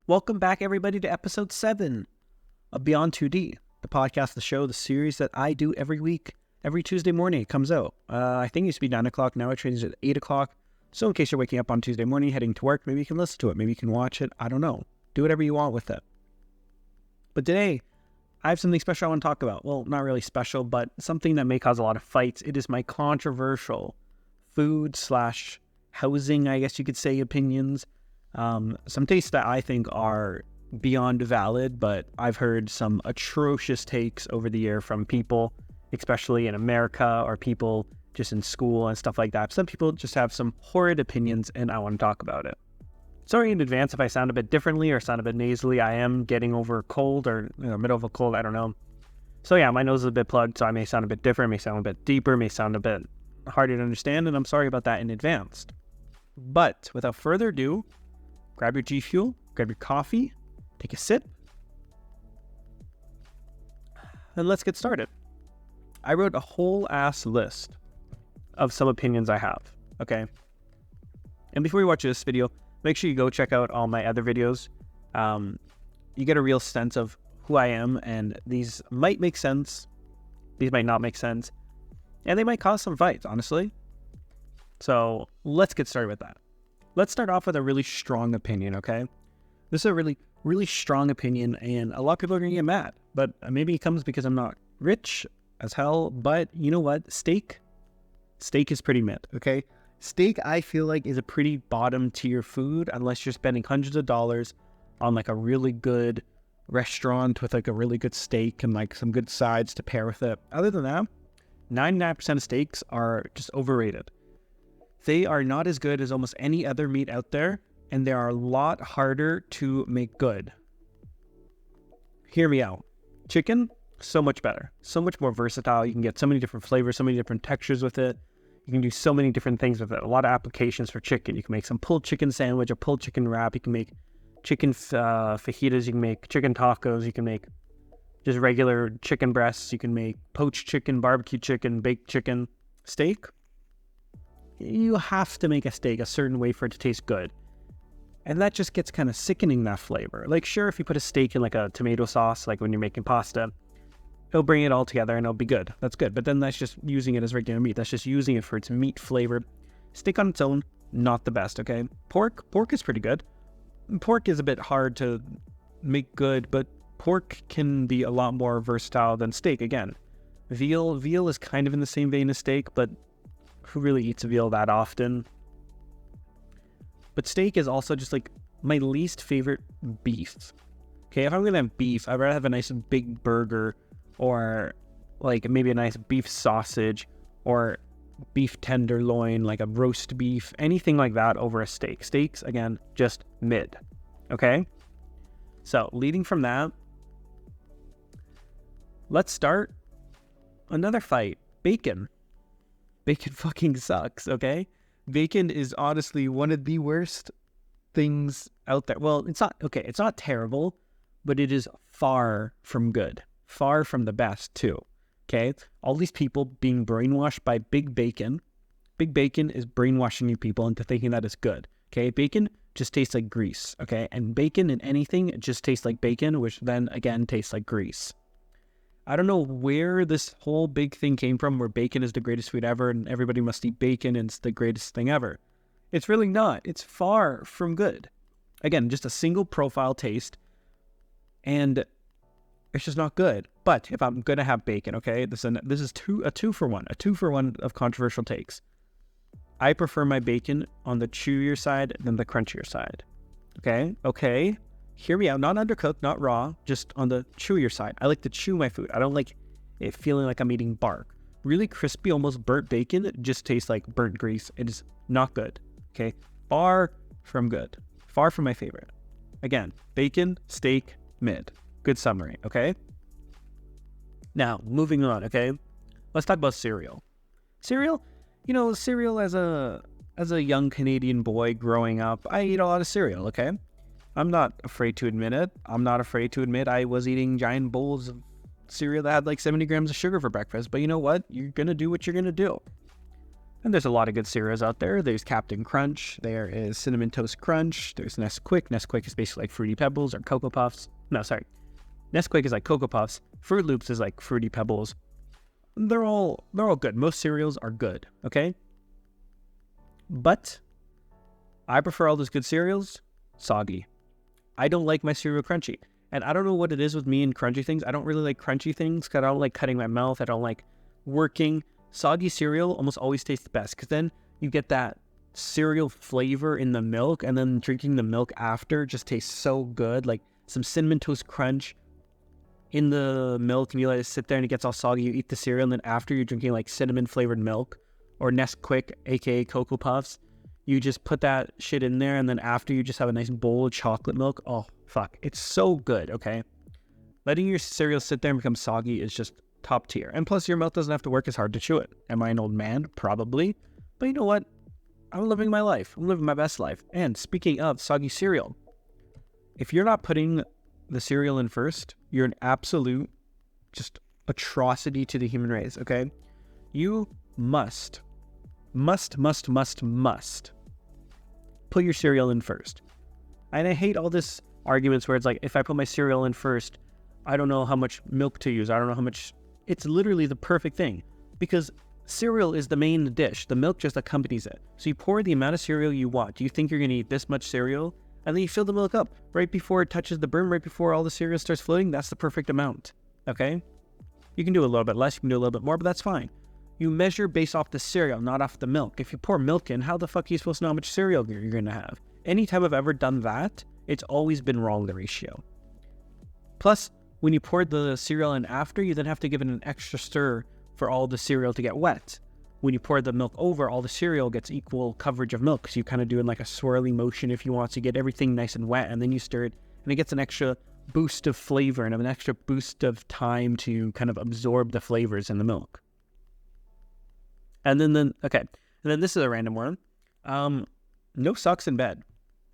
Welcome back, everybody, to episode 7 of Beyond 2D, the podcast, the show, the series that I do every week. Every Tuesday morning it comes out. I think it used to be 9 o'clock. Now it changes at 8 o'clock. So in case you're waking up on Tuesday morning, heading to work, maybe you can listen to it. Maybe you can watch it. I don't know. Do whatever you want with it. But today, I have something special I want to talk about. Well, not really special, but something that may cause a lot of fights. It is my controversial food/housing, I guess you could say, opinions. Some tastes that I think are beyond valid, but I've heard some atrocious takes over the year from people, especially in America, or people just in school and stuff like that. Some people just have some horrid opinions, and I want to talk about it. Sorry in advance if I sound a bit differently or sound a bit nasally. I am getting over a cold, or middle of a cold, I don't know. So yeah, my nose is a bit plugged, so I may sound a bit different, may sound a bit deeper, may sound a bit harder to understand, and I'm sorry about that in advance. But without further ado, grab your G Fuel, grab your coffee, take a sip, and let's get started. I wrote a whole ass list of some opinions I have, okay? And before you watch this video, make sure you go check out all my other videos. You get a real sense of who I am, and these might make sense, these might not make sense, and they might cause some fights, honestly. So let's get started with that. Let's start off with a really strong opinion, okay? This is a really, really strong opinion, and a lot of people are going to get mad, but maybe it comes because I'm not rich as hell, but you know what? Steak is pretty mid, okay? Steak, I feel like, is a pretty bottom tier food unless you're spending hundreds of dollars on like a really good restaurant with like a really good steak and like some good sides to pair with it. Other than that, 99% of steaks are just overrated. They are not as good as almost any other meat out there, and they are a lot harder to make good. Hear me out. Chicken, so much better. So much more versatile. You can get so many different flavors, so many different textures with it. You can do so many different things with it. A lot of applications for chicken. You can make some pulled chicken sandwich, a pulled chicken wrap. You can make chicken fajitas. You can make chicken tacos. You can make just regular chicken breasts. You can make poached chicken, barbecue chicken, baked chicken. Steak, you have to make a steak a certain way for it to taste good. And that just gets kind of sickening, that flavor. Like, sure, if you put a steak in like a tomato sauce, like when you're making pasta, it'll bring it all together and it'll be good. That's good. But then that's just using it as regular meat. That's just using it for its meat flavor. Steak on its own, not the best, okay? Pork is pretty good. Pork is a bit hard to make good, but pork can be a lot more versatile than steak. Again, veal is kind of in the same vein as steak, but who really eats veal that often? But steak is also just like my least favorite beef. Okay, if I'm gonna have beef, I'd rather have a nice big burger, or like maybe a nice beef sausage, or beef tenderloin, like a roast beef, anything like that over a steak. Steaks, again, just mid. Okay? So, leading from that, let's start another fight. Bacon. Bacon fucking sucks, okay? Bacon is honestly one of the worst things out there. Well, it's not terrible, but it is far from good. Far from the best, too. Okay? All these people being brainwashed by Big Bacon. Big Bacon is brainwashing you people into thinking that it's good. Okay? Bacon just tastes like grease. Okay? And bacon in anything, it just tastes like bacon, which then, again, tastes like grease. I don't know where this whole big thing came from, where bacon is the greatest food ever and everybody must eat bacon and it's the greatest thing ever. It's really not. It's far from good. Again, just a single profile taste, and it's just not good. But if I'm going to have bacon, okay, this is a two for one of controversial takes. I prefer my bacon on the chewier side than the crunchier side. Okay? Hear me out, not undercooked, not raw, just on the chewier side. I like to chew my food. I don't like it feeling like I'm eating bark. Really crispy, almost burnt bacon just tastes like burnt grease. It is not good, okay? Far from good. Far from my favorite. Again, bacon, steak, mid. Good summary, okay? Now, moving on, okay? Let's talk about cereal. Cereal as a young Canadian boy growing up, I eat a lot of cereal, okay? I'm not afraid to admit it. I was eating giant bowls of cereal that had like 70 grams of sugar for breakfast. But you know what? You're going to do what you're going to do. And there's a lot of good cereals out there. There's Captain Crunch. There is Cinnamon Toast Crunch. There's Nesquik. Nesquik is basically like Fruity Pebbles or Cocoa Puffs. No, sorry. Nesquik is like Cocoa Puffs. Fruit Loops is like Fruity Pebbles. They're all good. Most cereals are good, okay? But I prefer all those good cereals soggy. I don't like my cereal crunchy. And I don't know what it is with me and crunchy things. I don't really like crunchy things because I don't like cutting my mouth. I don't like working. Soggy cereal almost always tastes the best because then you get that cereal flavor in the milk, and then drinking the milk after just tastes so good. Like some Cinnamon Toast Crunch in the milk, and you let it sit there and it gets all soggy. You eat the cereal, and then after you're drinking like cinnamon flavored milk or Nesquik, aka Cocoa Puffs. You just put that shit in there, and then after you just have a nice bowl of chocolate milk. Oh, fuck. It's so good, okay? Letting your cereal sit there and become soggy is just top tier. And plus, your mouth doesn't have to work as hard to chew it. Am I an old man? Probably. But you know what? I'm living my life. I'm living my best life. And speaking of soggy cereal, if you're not putting the cereal in first, you're an absolute just atrocity to the human race, okay? You must put your cereal in first. And I hate all this arguments where it's like, if I put my cereal in first, I don't know how much milk to use. I don't know how much. It's literally the perfect thing because cereal is the main dish. The milk just accompanies it. So you pour the amount of cereal you want. Do you think you're going to eat this much cereal? And then you fill the milk up right before it touches the brim, right before all the cereal starts floating. That's the perfect amount. Okay? You can do a little bit less, you can do a little bit more, but that's fine. You measure based off the cereal, not off the milk. If you pour milk in, how the fuck are you supposed to know how much cereal you're going to have? Anytime I've ever done that, it's always been wrong, the ratio. Plus, when you pour the cereal in after, you then have to give it an extra stir for all the cereal to get wet. When you pour the milk over, all the cereal gets equal coverage of milk. So you kind of do in like a swirly motion if you want to get everything nice and wet, and then you stir it, and it gets an extra boost of flavor and an extra boost of time to kind of absorb the flavors in the milk. And then this is a random one. No socks in bed.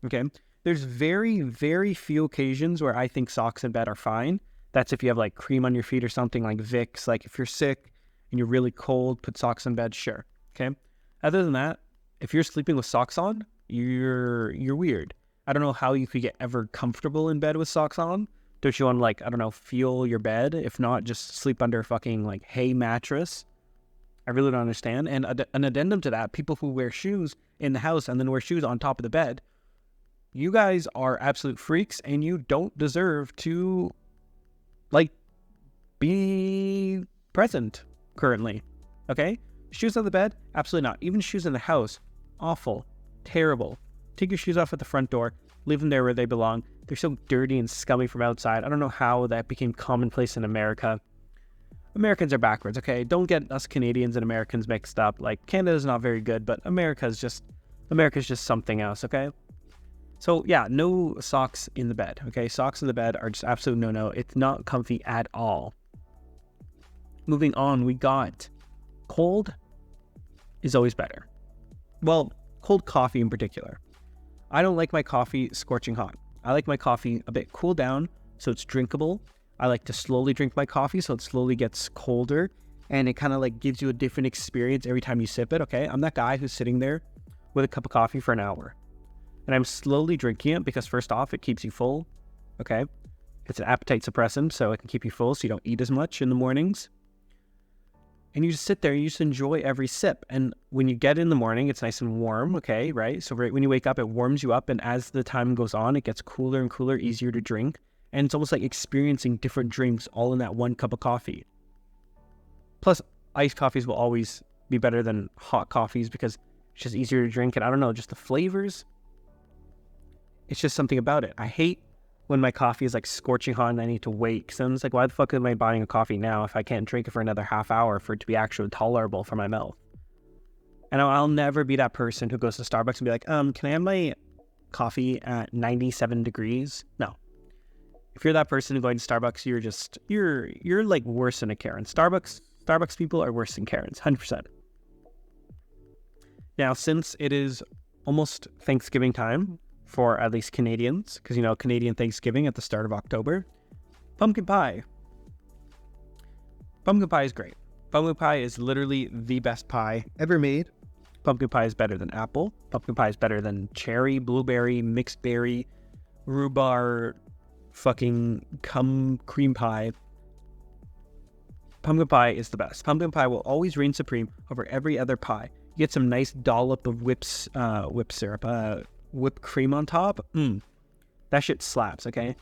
Okay. There's very, very few occasions where I think socks in bed are fine. That's if you have like cream on your feet or something like Vicks. Like if you're sick and you're really cold, put socks in bed, sure. Okay. Other than that, if you're sleeping with socks on, you're weird. I don't know how you could get ever comfortable in bed with socks on. Don't you want to like, I don't know, feel your bed? If not, just sleep under a fucking like hay mattress. I really don't understand. And an addendum to that, people who wear shoes in the house and then wear shoes on top of the bed, you guys are absolute freaks and you don't deserve to, like, be present currently. Okay? Shoes on the bed? Absolutely not. Even shoes in the house, awful, terrible. Take your shoes off at the front door, leave them there where they belong. They're so dirty and scummy from outside. I don't know how that became commonplace in America. Americans are backwards, okay? Don't get us Canadians and Americans mixed up. Like, Canada's not very good, but America's just something else, okay? So, yeah, no socks in the bed, okay? Socks in the bed are just absolute no-no. It's not comfy at all. Moving on, we got cold is always better. Well, cold coffee in particular. I don't like my coffee scorching hot. I like my coffee a bit cool down so it's drinkable. I like to slowly drink my coffee so it slowly gets colder and it kind of like gives you a different experience every time you sip it, okay? I'm that guy who's sitting there with a cup of coffee for an hour and I'm slowly drinking it because first off, it keeps you full, okay? It's an appetite suppressant, so it can keep you full so you don't eat as much in the mornings. And you just sit there and you just enjoy every sip. And when you get in the morning, it's nice and warm, okay, right? So right when you wake up, it warms you up. And as the time goes on, it gets cooler and cooler, easier to drink. And it's almost like experiencing different drinks all in that one cup of coffee. Plus, iced coffees will always be better than hot coffees because it's just easier to drink. And I don't know, just the flavors. It's just something about it. I hate when my coffee is like scorching hot and I need to wait. Because I'm just like, why the fuck am I buying a coffee now if I can't drink it for another half hour for it to be actually tolerable for my mouth? And I'll never be that person who goes to Starbucks and be like, can I have my coffee at 97 degrees? No. If you're that person who going to Starbucks, you're like worse than a Karen. Starbucks people are worse than Karens, 100%. Now, since it is almost Thanksgiving time for at least Canadians, because, you know, Canadian Thanksgiving at the start of October, pumpkin pie. Pumpkin pie is great. Pumpkin pie is literally the best pie ever made. Pumpkin pie is better than apple. Pumpkin pie is better than cherry, blueberry, mixed berry, rhubarb, fucking cream pie. Pumpkin pie is the best. Pumpkin pie will always reign supreme over every other pie. You get some nice dollop of whipped cream on top. That shit slaps, okay?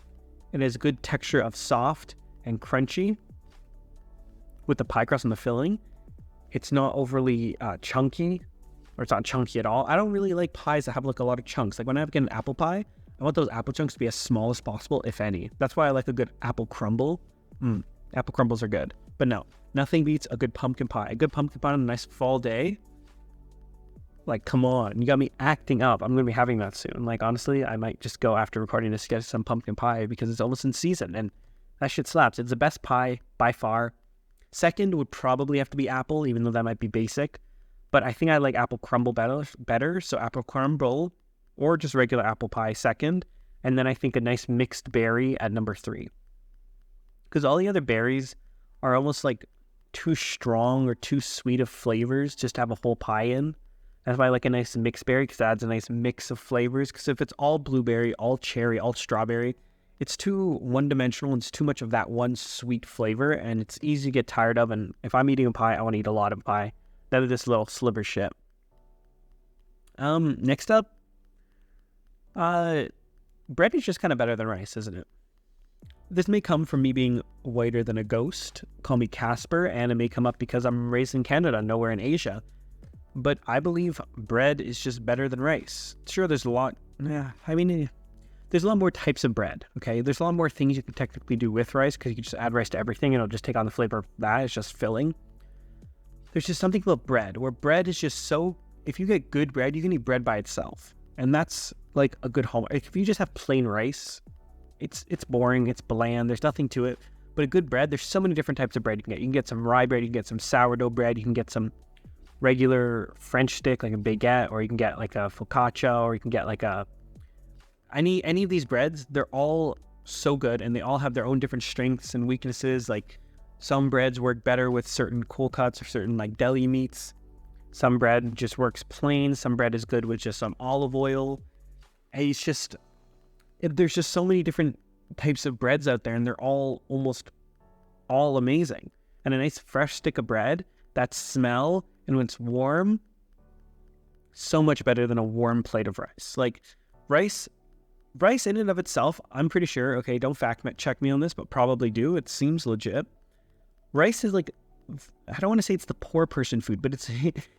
It has good texture of soft and crunchy with the pie crust and the filling. It's not overly chunky, or it's not chunky at all. I don't really like pies that have like a lot of chunks. Like when I get an apple pie, I want those apple chunks to be as small as possible, if any. That's why I like a good apple crumble. Apple crumbles are good. But no, nothing beats a good pumpkin pie. A good pumpkin pie on a nice fall day. Like, come on. You got me acting up. I'm going to be having that soon. Like, honestly, I might just go after recording this, get some pumpkin pie because it's almost in season. And that shit slaps. It's the best pie by far. Second would probably have to be apple, even though that might be basic. But I think I like apple crumble better. So apple crumble or just regular apple pie second. And then I think a nice mixed berry at number 3. Because all the other berries are almost like too strong or too sweet of flavors just to have a whole pie in. That's why I like a nice mixed berry, because it adds a nice mix of flavors. Because if it's all blueberry, all cherry, all strawberry, it's too one-dimensional and it's too much of that one sweet flavor, and it's easy to get tired of. And if I'm eating a pie, I want to eat a lot of pie. That is this little sliver shit. Next up, bread is just kind of better than rice, isn't it? This may come from me being whiter than a ghost. Call me Casper, and it may come up because I'm raised in Canada, nowhere in Asia. But I believe bread is just better than rice. Sure, there's a lot. There's a lot more types of bread, okay? There's a lot more things you can technically do with rice because you can just add rice to everything and it'll just take on the flavor of that. It's just filling. There's just something about bread where bread is just so... If you get good bread, you can eat bread by itself. And that's like a good hallmark. If you just have plain rice, it's boring, it's bland, there's nothing to it. But a good bread, there's so many different types of bread you can get. You can get some rye bread, you can get some sourdough bread, you can get some regular French stick, like a baguette, or you can get like a focaccia, or you can get like a... Any of these breads, they're all so good, and they all have their own different strengths and weaknesses. Like some breads work better with certain cold cuts or certain like deli meats. Some bread just works plain. Some bread is good with just some olive oil. And there's just so many different types of breads out there, and they're all almost all amazing. And a nice fresh stick of bread, that smell, and when it's warm, so much better than a warm plate of rice. Like rice in and of itself, I'm pretty sure, okay, don't fact check me on this, but probably do. It seems legit. Rice is like, I don't want to say it's the poor person food, but it's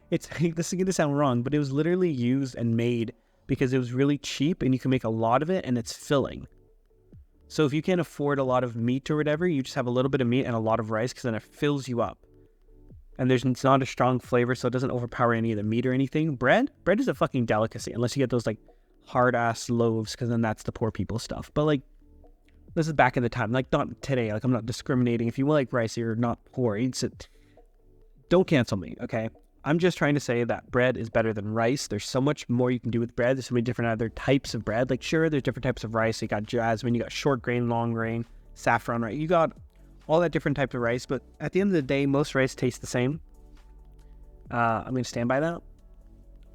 this is going to sound wrong, but it was literally used and made because it was really cheap and you can make a lot of it and it's filling. So if you can't afford a lot of meat or whatever, you just have a little bit of meat and a lot of rice because then it fills you up. And it's not a strong flavor, so it doesn't overpower any of the meat or anything. Bread is a fucking delicacy, unless you get those like hard-ass loaves, because then that's the poor people stuff. But like, this is back in the time, like not today. Like I'm not discriminating. If you like rice, you're not poor. Don't cancel me, okay? I'm just trying to say that bread is better than rice. There's so much more you can do with bread. There's so many different other types of bread. Like sure, there's different types of rice. You got jasmine, you got short grain, long grain, saffron rice. You got all that different types of rice. But at the end of the day, most rice tastes the same. I'm going to stand by that.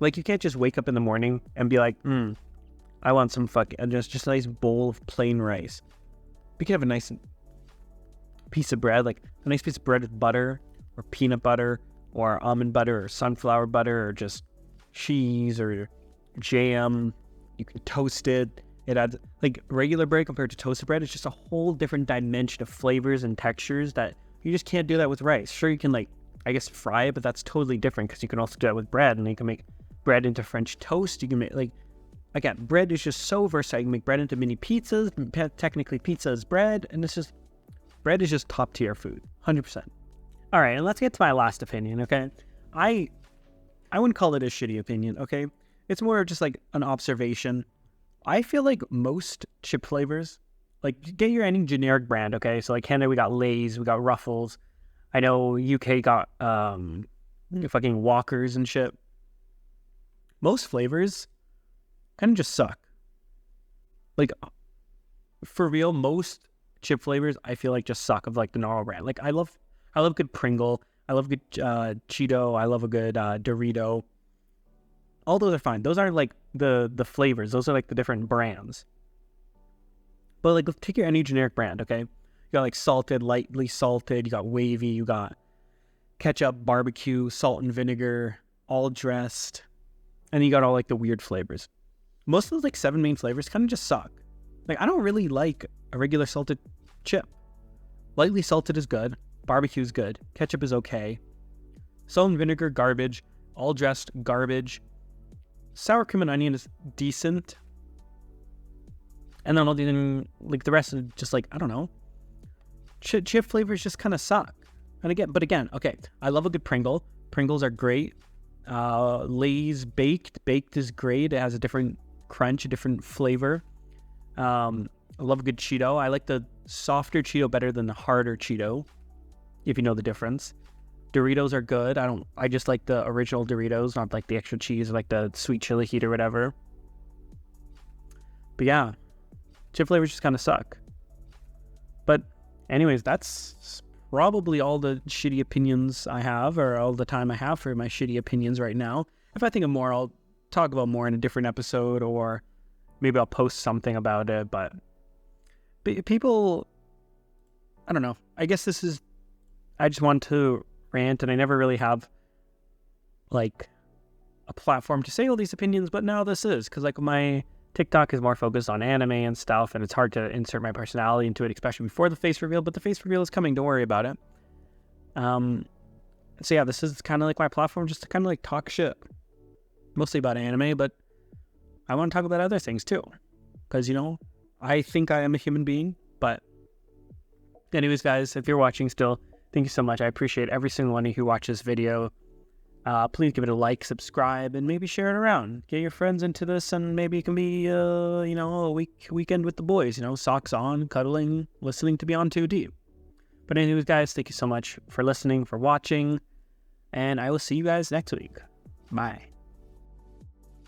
Like you can't just wake up in the morning and be like, I want some just a nice bowl of plain rice. We could have a nice piece of bread, like a nice piece of bread with butter or peanut butter or almond butter or sunflower butter or just cheese or jam. You can toast it. It adds, like regular bread compared to toasted bread, it's just a whole different dimension of flavors and textures that you just can't do that with rice. Sure, you can like, I guess fry it, but that's totally different because you can also do that with bread, and you can make bread into French toast. You can make like, again, bread is just so versatile. You can make bread into mini pizzas. Technically, pizza is bread, and bread is just top tier food, 100%. All right, and let's get to my last opinion, okay? I wouldn't call it a shitty opinion, okay? It's more of just like an observation. I feel like most chip flavors, like get your any generic brand, okay? So like Canada, we got Lay's, we got Ruffles. I know UK got fucking Walkers and shit. Most flavors kind of just suck. Like, for real, most chip flavors I feel like just suck of like the normal brand. Like I love good Pringle. I love good Cheeto. I love a good Dorito. All those are fine. Those aren't like the flavors. Those are like the different brands. But like, take any generic brand, okay? You got like salted, lightly salted. You got wavy. You got ketchup, barbecue, salt and vinegar, all dressed. And you got all like the weird flavors. Most of those like 7 main flavors kind of just suck. Like, I don't really like a regular salted chip. Lightly salted is good. Barbecue is good. Ketchup is okay. Salt and vinegar, garbage. All dressed, garbage. Sour cream and onion is decent. And then all the rest is just like, I don't know. Chip flavors just kind of suck. And again, okay, I love a good Pringle. Pringles are great. Lay's baked is great. It has a different crunch, a different flavor. I love a good Cheeto. I like the softer Cheeto better than the harder Cheeto, if you know the difference. Doritos are good. I just like the original Doritos, not like the extra cheese, like the sweet chili heat or whatever. But yeah, chip flavors just kind of suck. But anyways, that's probably all the shitty opinions I have, or all the time I have for my shitty opinions right now. If I think of more, I'll talk about more in a different episode, or maybe I'll post something about it. But people, I don't know. I guess I just want to rant, and I never really have like a platform to say all these opinions, but now this is, because like my TikTok is more focused on anime and stuff, and it's hard to insert my personality into it, especially before the face reveal, but the face reveal is coming, don't worry about it. So yeah, this is kind of like my platform, just to kind of like talk shit, mostly about anime, but I want to talk about other things too, because, you know, I think I am a human being. But anyways, guys, if you're watching still, thank you so much. I appreciate every single one of you who watch this video. Please give it a like, subscribe, and maybe share it around. Get your friends into this, and maybe it can be, you know, a weekend with the boys. You know, socks on, cuddling, listening to Beyond 2D. But anyways, guys, thank you so much for listening, for watching, and I will see you guys next week. Bye.